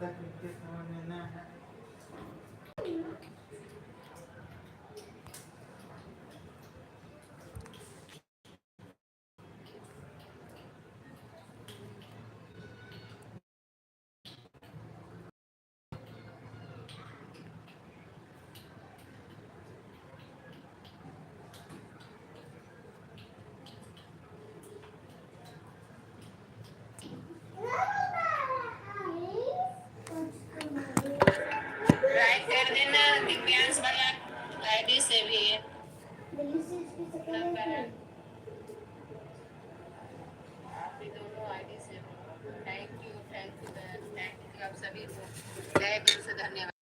तकनीक समझ में ना है। ट्राई कर देना दिव्यांश वाला आईडी से भी आप भी दोनों आईडी से। थैंक यू आप सभी को तहे दिल से धन्यवाद।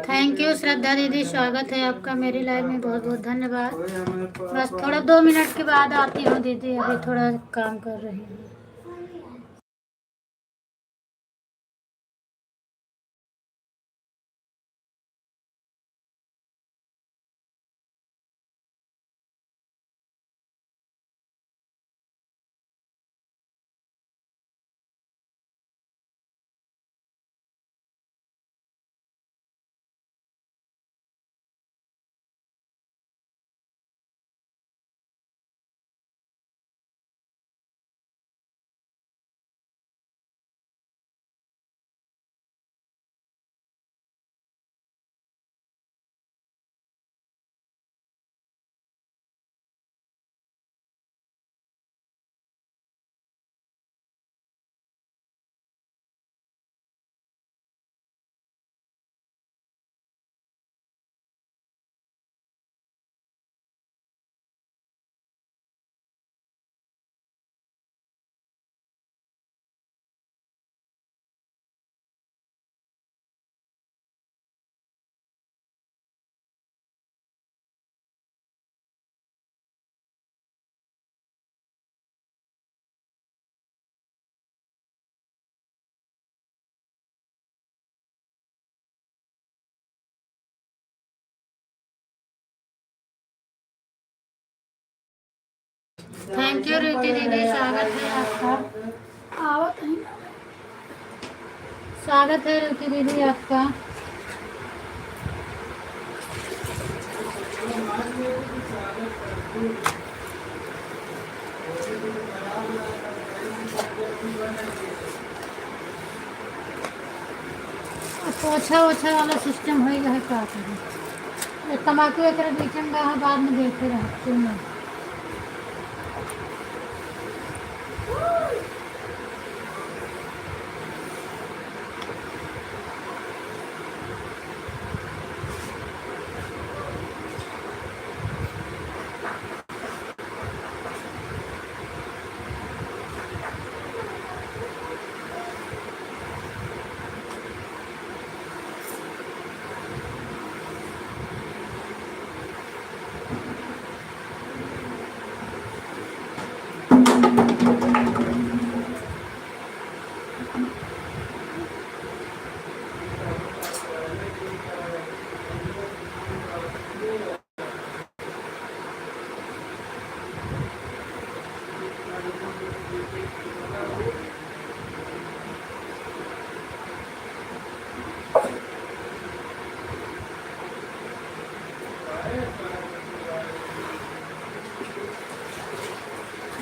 थैंक यू श्रद्धा दीदी, स्वागत है आपका मेरी लाइव में, बहुत बहुत धन्यवाद। बस थोड़ा 2 मिनट के बाद आती हूँ दीदी, अभी थोड़ा काम कर रही हूँ। थैंक यू रीति दीदी, स्वागत है आपका। आवत है। स्वागत है रीति दीदी आपका। पोछा ओछा वाला सिस्टम हो है का करें। तम्बाकू एक बीच में बाद में देते रहते हैं।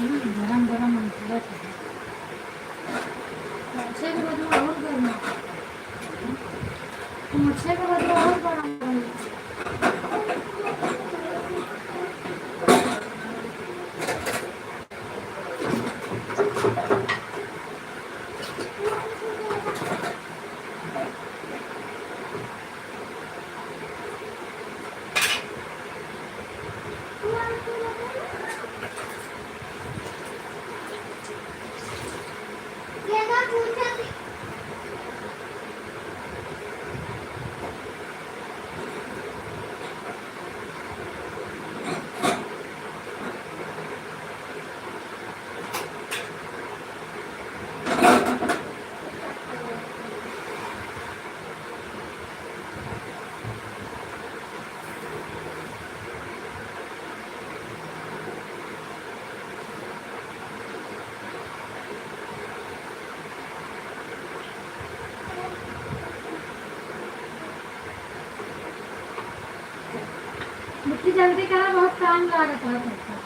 गरम गरम अच्छे के बदले और गर्म, अच्छे के बदले और गरम। मिट्टी जल्दी करा, बहुत टाइम लागत है।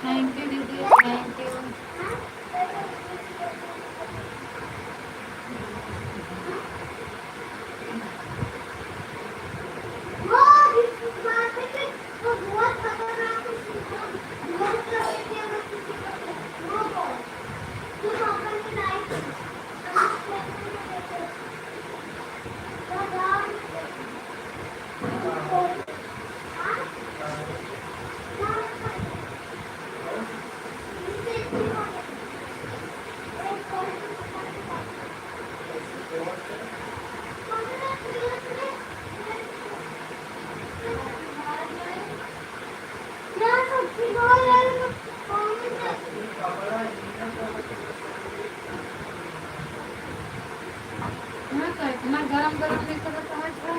थैंक यू दीदी, थैंक यू। इतना गरम गरम नहीं तो कहाँ था।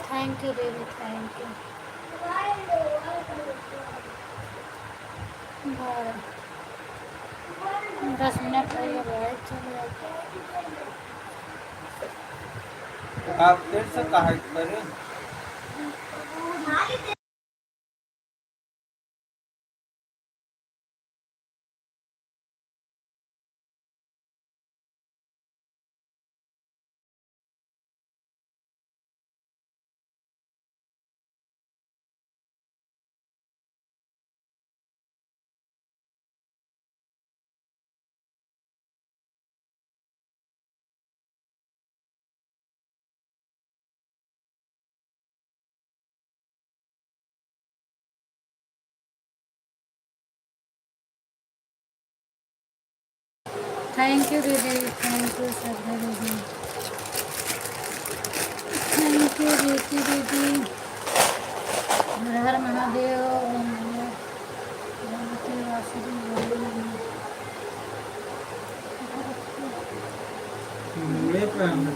Thank you baby, thank you. 10 minute हो गए, चलो। आप फिर से कहा करें। थैंक यू दीदी, थैंक यू श्रद्धा दीदी, थैंक यू ज्योति दीदी। हर हर महादेव। भगवती वासुदेव ले पाएंगे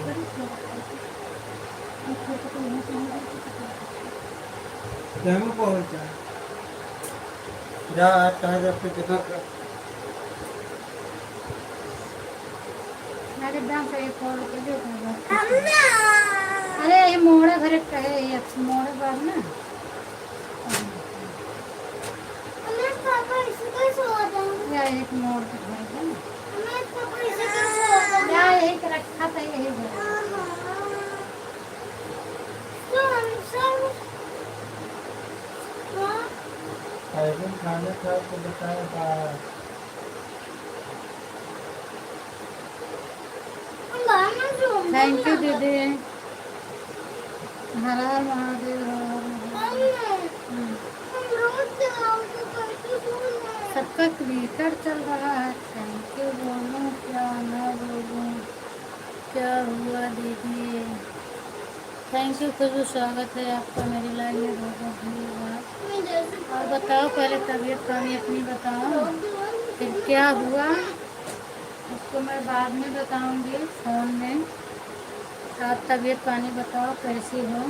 क्या पहुंचा जा आता फिर देखा अरे दाम पे कॉल कर दो। अरे ये मोड़े भरे कहे, ये मोड़े बार ना या एक मोड़ के भर दे ना, या यही के रखा था, यही भर। खाने का तो बताया थैंक यू दीदी। हर हर महादेव, हर हर महादेव। सबका क्लिकर चल रहा है। Thank you. बोलूं क्या ना बोलूं, क्या हुआ दीदी? थैंक यू खुशबू, स्वागत है आपका मेरी लाइव में, बहुत बहुत धन्यवाद। और बताओ, पहले तबीयत पानी अपनी बताओ, फिर क्या हुआ उसको मैं बाद में बताऊंगी फ़ोन में। आप तबीयत पानी बताओ, कैसी हो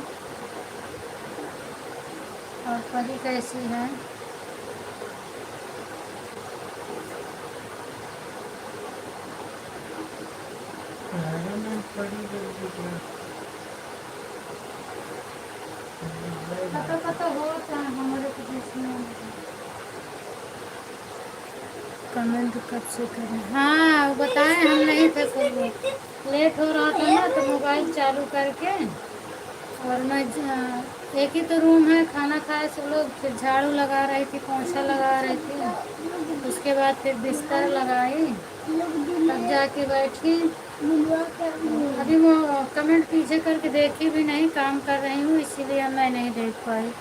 और परी कैसी है? पता हो चाहे हमारे प्रदेश में कमेंट कब से करें? हाँ वो बताएं, हम नहीं थे, सब लेट हो रहा था ना, तो मोबाइल चालू करके, और मैं एक ही तो रूम है, खाना खाए सब लोग, फिर झाड़ू लगा रही थी, पोंछा लगा रही थी, उसके बाद फिर बिस्तर लगाई, तब जाके बैठी। अभी वो कमेंट पीछे करके देखी भी नहीं, काम कर रही हूँ इसीलिए मैं नहीं देख पाई।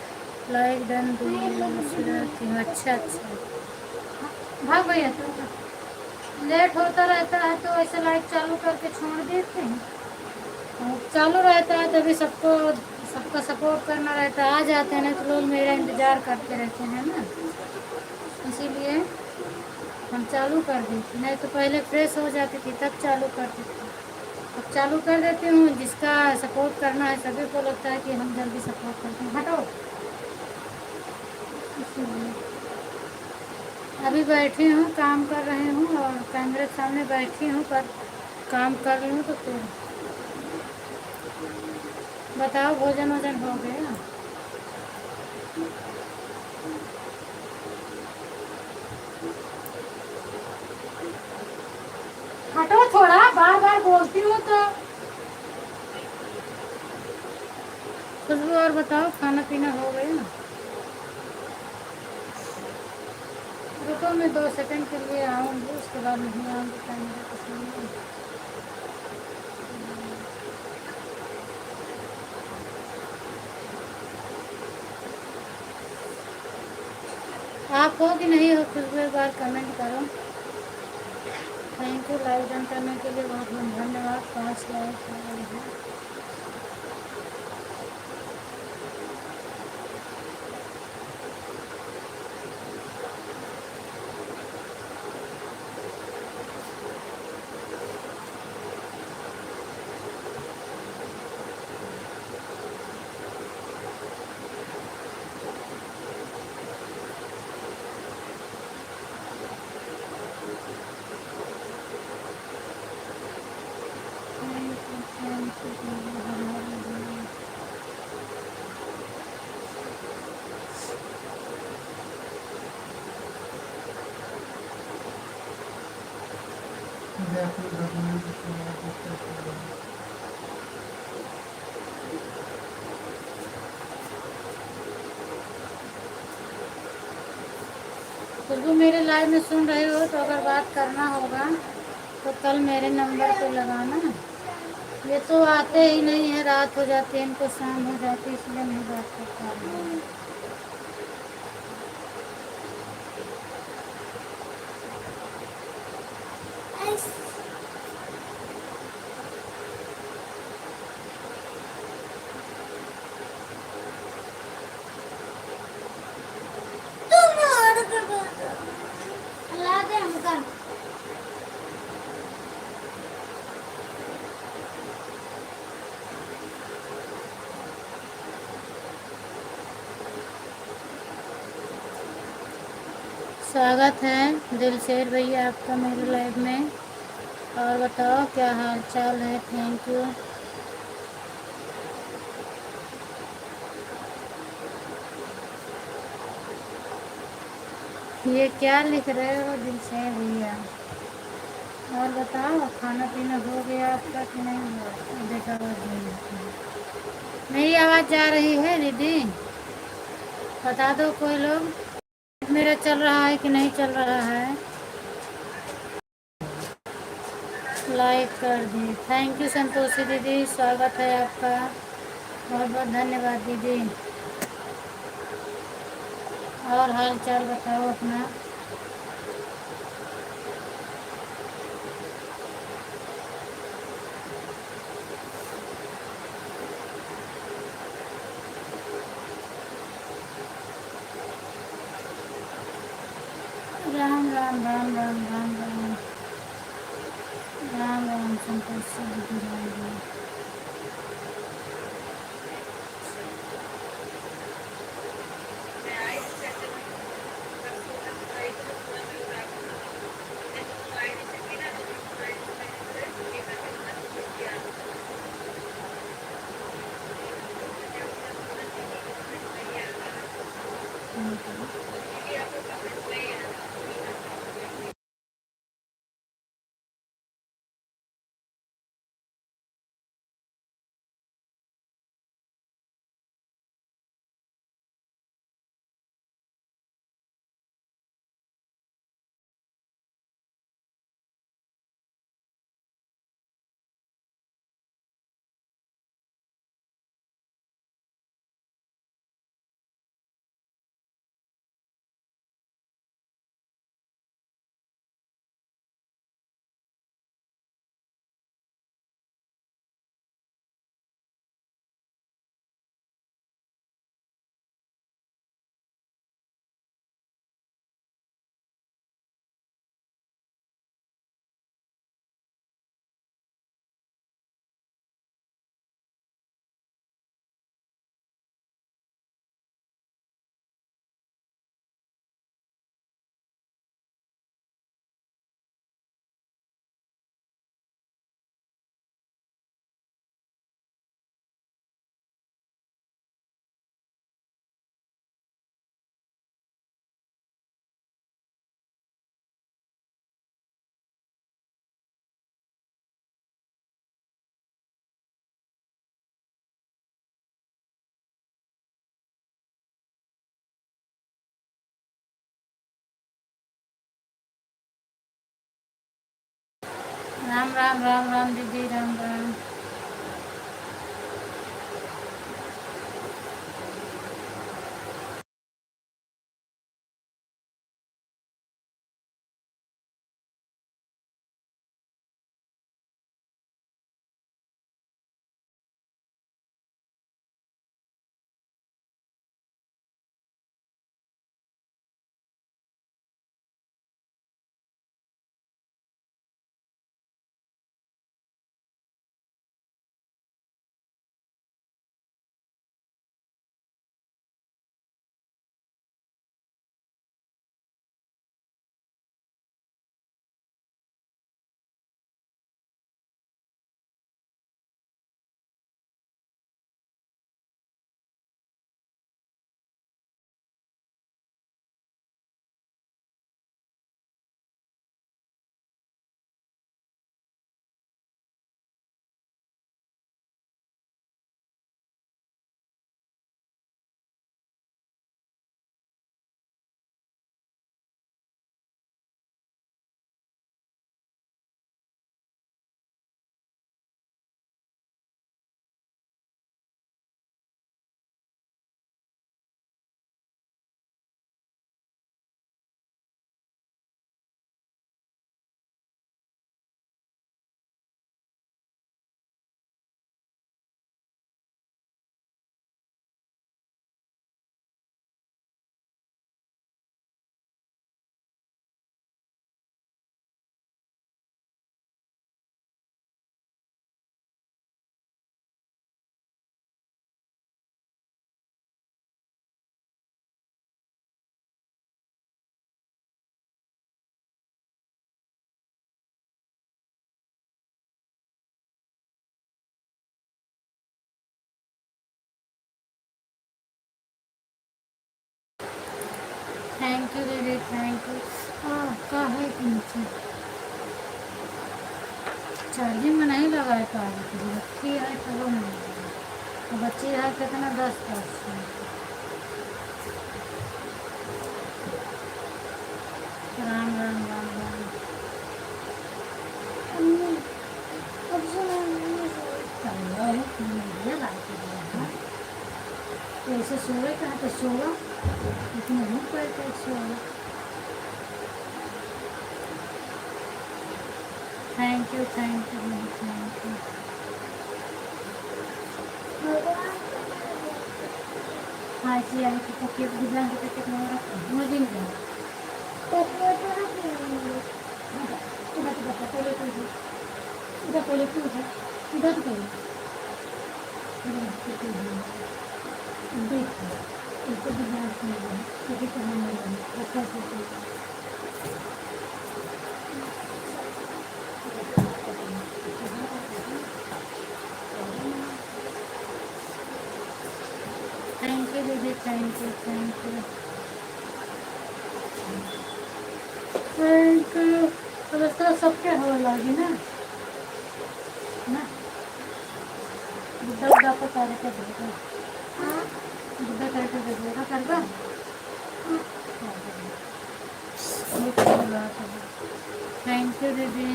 लाइक डन दूसरा। अच्छा अच्छा, भाग भैया, तो लेट होता रहता है तो ऐसे लाइट चालू करके छोड़ देते हैं, और चालू रहता है तभी सबका सपोर्ट करना रहता है, आ जाते हैं ना तो लोग मेरा इंतज़ार करते रहते हैं ना, इसीलिए हम चालू कर देते, नहीं तो पहले फ्रेश हो जाती थी तब चालू करती थी। अब चालू कर देती हूँ, जिसका सपोर्ट करना है सभी को लगता है कि हम जल्दी सपोर्ट करते हैं। हटो, इसीलिए अभी बैठी हूँ, काम कर रही हूँ और कैमरे के सामने बैठी हूँ, पर काम कर रही हूँ। तो फिर बताओ, भोजन वोजन हो गया? हटो थोड़ा, बार बार बोलती हूँ तो। खुशबू और बताओ, खाना पीना हो गया? रुको मैं 2 सेकंड के लिए आऊँगी। उसके बाद नहीं आऊँगी कैमरे के सामने। आप हो कि नहीं हो खुशबू एक बार कमेंट करो। थैंक यू लाइक डन करने के लिए, बहुत बहुत धन्यवाद। 5 लाइक है। खुशबू मेरे लाइव में सुन रहे हो तो अगर बात करना होगा तो कल मेरे नंबर पे लगाना। ये तो आते ही नहीं है, रात हो जाती है, इनको शाम हो जाती है, इसलिए नहीं बात कर पा रही हूँ। ला दे हमका। स्वागत है दिलशेर भैया आपका मेरे लाइव में। और बताओ क्या हाल चाल है। Thank you. ये क्या लिख रहे हो दिलशेर भैया। और बताओ खाना पीना हो गया आपका कि नहीं हुआ। देखा आवाज़ नहीं आती है। मेरी आवाज़ जा रही है दीदी, बता दो कोई लोग। मेरा चल रहा है कि नहीं चल रहा है। लाइक कर दी। थैंक यू संतोषी दीदी, स्वागत है आपका। बहुत बहुत धन्यवाद दीदी। और हाल चाल बताओ अपना। राम राम राम राम राम राम राम राम संतोषी दीदी राम राम। राम राम राम राम दीदी, राम राम। थैंक यू दीदी, थैंक यू। का है कि नीचे चार्जिंग में नहीं लगा है, कार रखी है तो वो नहीं लगा। तो बच्ची है कितना, 10%। राम राम राम राम। तो ऐसे सोए कहाँ पे सोगा, इतना धूप पड़ता है सोगा। Thank you, thank you, thank you. हाँ इसलिए आगे तो पक्के गुजरा के तक कितना रखा वो दिन का उधर तो बता पहले तो उधर पहले तो उधर तो पहले देखो इसको भी जांच नहीं है क्योंकि कहाँ नहीं है अच्छा से थैंक यू दीदी, thank you, thank you, thank you. तो इस तरह सबके हो लगी ना ना बुद्धा बुद्धा को कार्य कर देगा, बुद्धा करके दे देगा करगा। थैंक यू दीदी,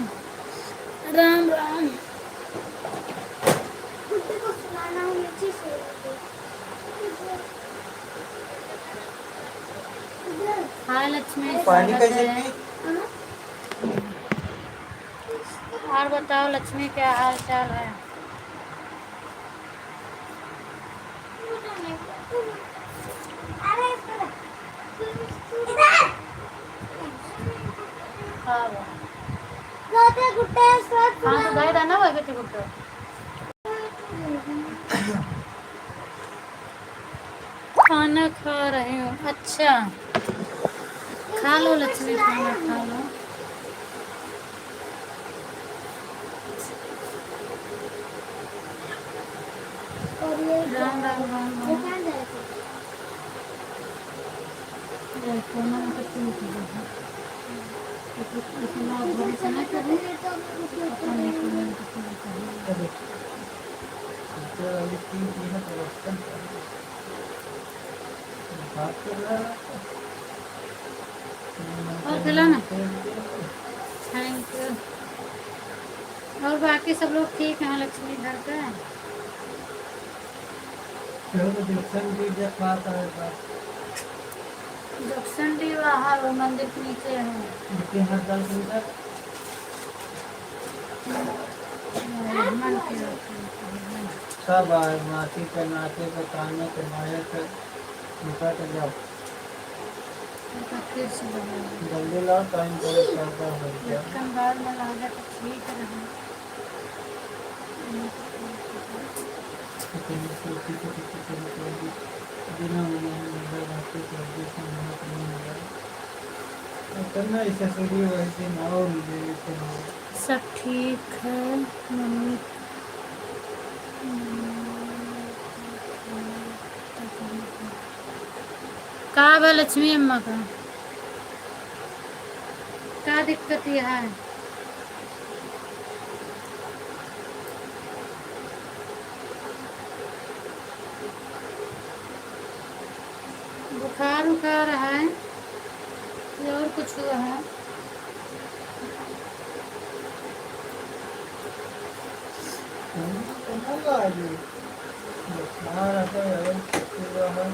राम राम। हाँ लक्ष्मी, पानी स्वागत कैसे है। पी? और बताओ लक्ष्मी, क्या हाल चाल है? हाँ तो दही दाना हुआ बेटे गुट्टे खाना खा रही हूँ। अच्छा खा लो लक्ष्मी, खाना खा लो। राम राम राम राम। देखो ना मैं तो ठीक है, इतना भरोसा नहीं करूँ अपने को मैं तो करूँ। और खिला ना, थैंक यू। और बाकी सब लोग ठीक हैं लक्ष्मी घर पे? तो दीक्षण भी जखवाता है बस। जक्सन भी बाहर वो मंदिर के नीचे है। उनके हाथ डाल के उधर मन के रखते सब आए, नाची के नाचे के ताने के मारे के निकट जाओ। फिर से लगा जल्दी लाओ, टाइम पर ज्यादा हो गया। लटकन बाल में लगा तो ठीक रहे। कितनी सोची तो कितनी कोई बिना मुझे नजर आती तो जैसे महक नहीं लगा। करना ऐसे सूर्य वैसे ना हो मुझे ऐसे ना हो। सब ठीक है मम्मी। का बा लक्ष्मी अम्मा का क्या दिक्कत यह है? बुखार उखार है या और कुछ हुआ है? कहाँ आगे बुखार आता है पूरा है।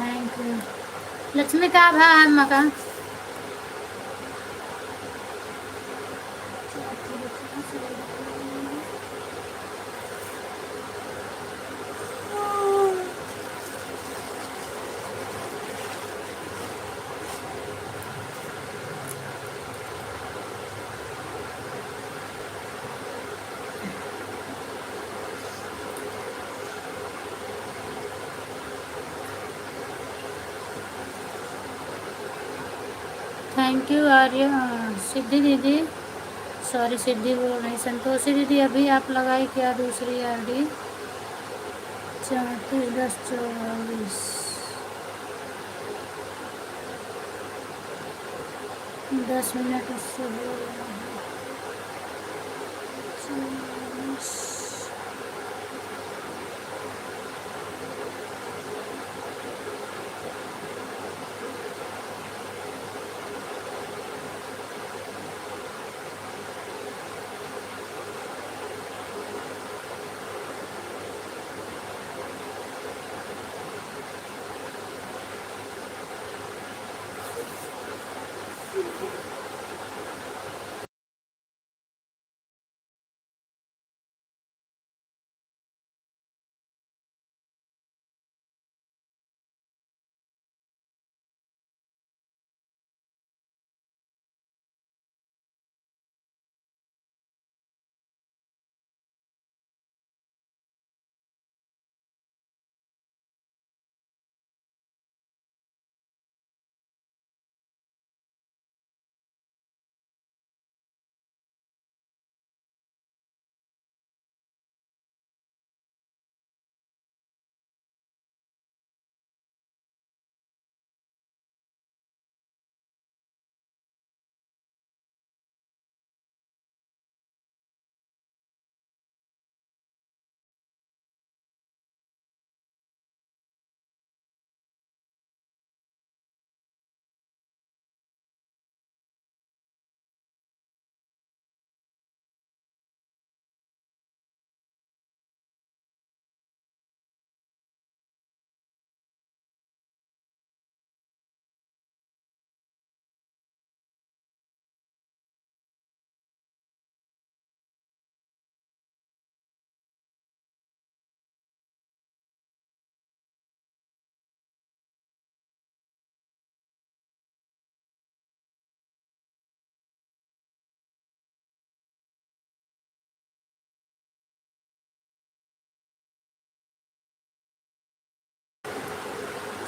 Thank you Lakshmi. का भा है अम्मा का? थैंक यू आर्य सिद्धि दीदी। सॉरी सिद्धि बोल रही। संतोषी दीदी अभी आप लगाई क्या दूसरी आरडी? 34 10 44 10 मिनट उससे हो रहा है। 44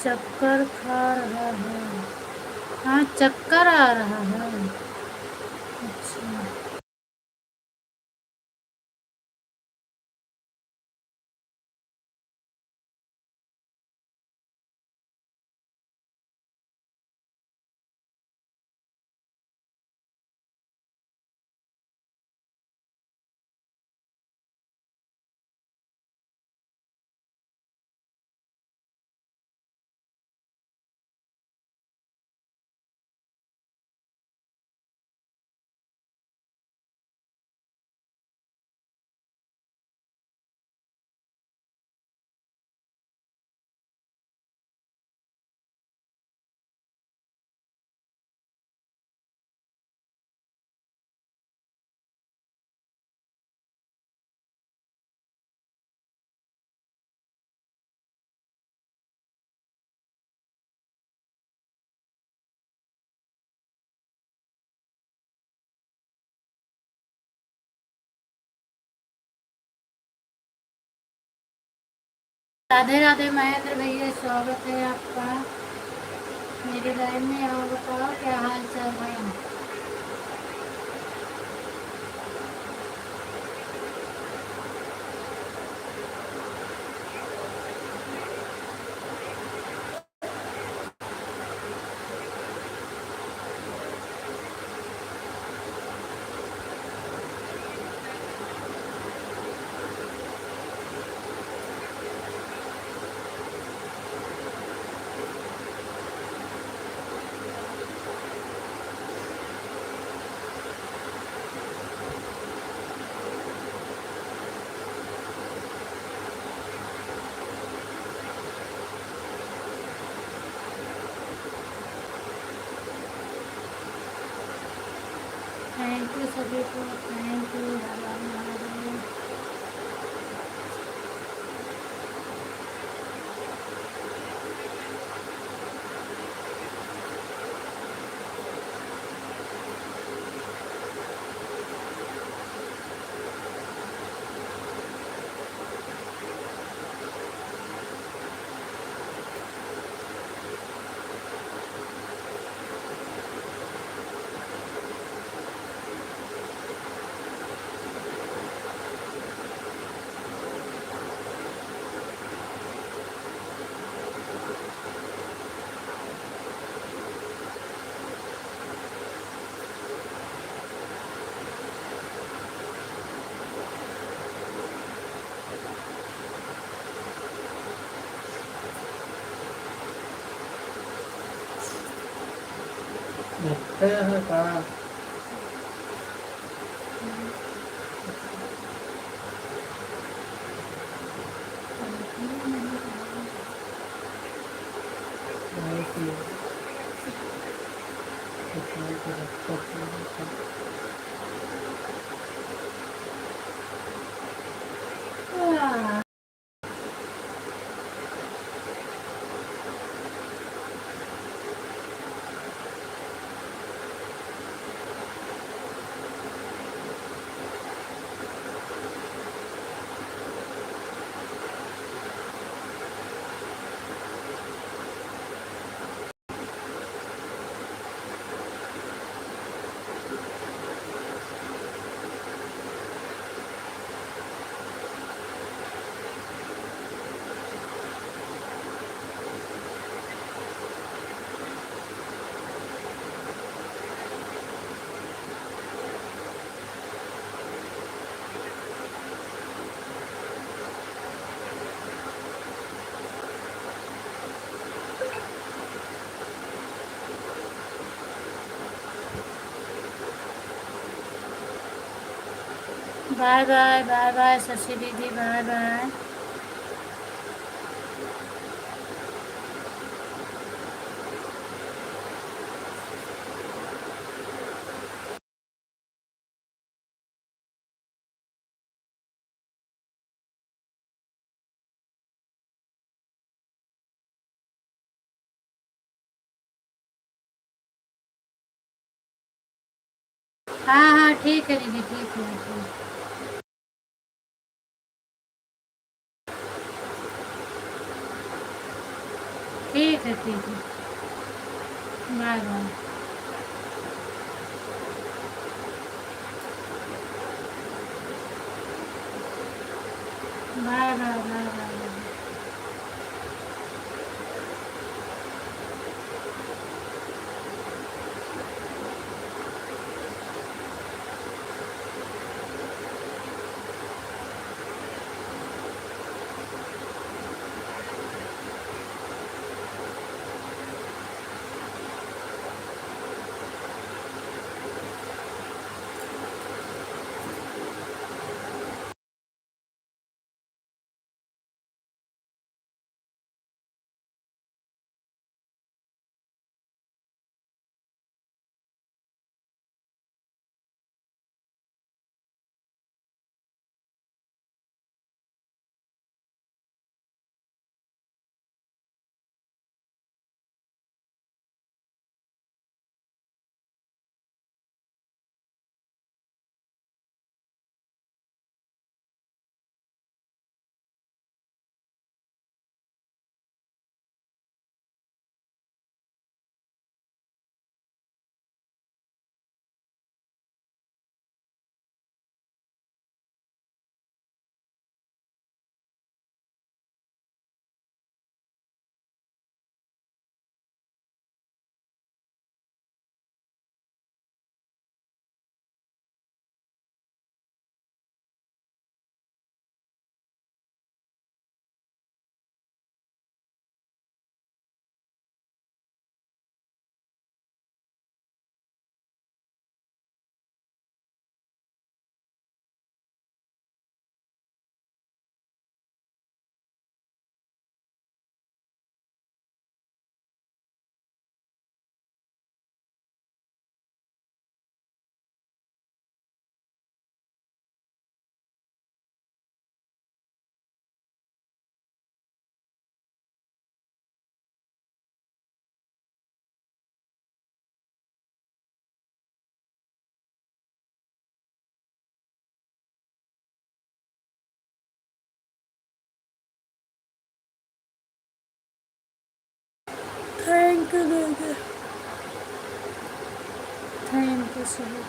चक्कर खा रहा है। हाँ चक्कर आ रहा है। अच्छा राधे राधे महेंद्र भैया, स्वागत है आपका मेरी लाइव में। और बताओ क्या हाल चाल है। थैंक यू सभी को, थैंक यू। लगता है कहा bye bye, bye bye Shashi दीदी, बाय बाय। हाँ हाँ ठीक है दीदी, ठीक है, ठीक है, ठीक है। Bye bye. Bye bye, bye bye. Thank you सभी।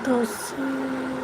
तो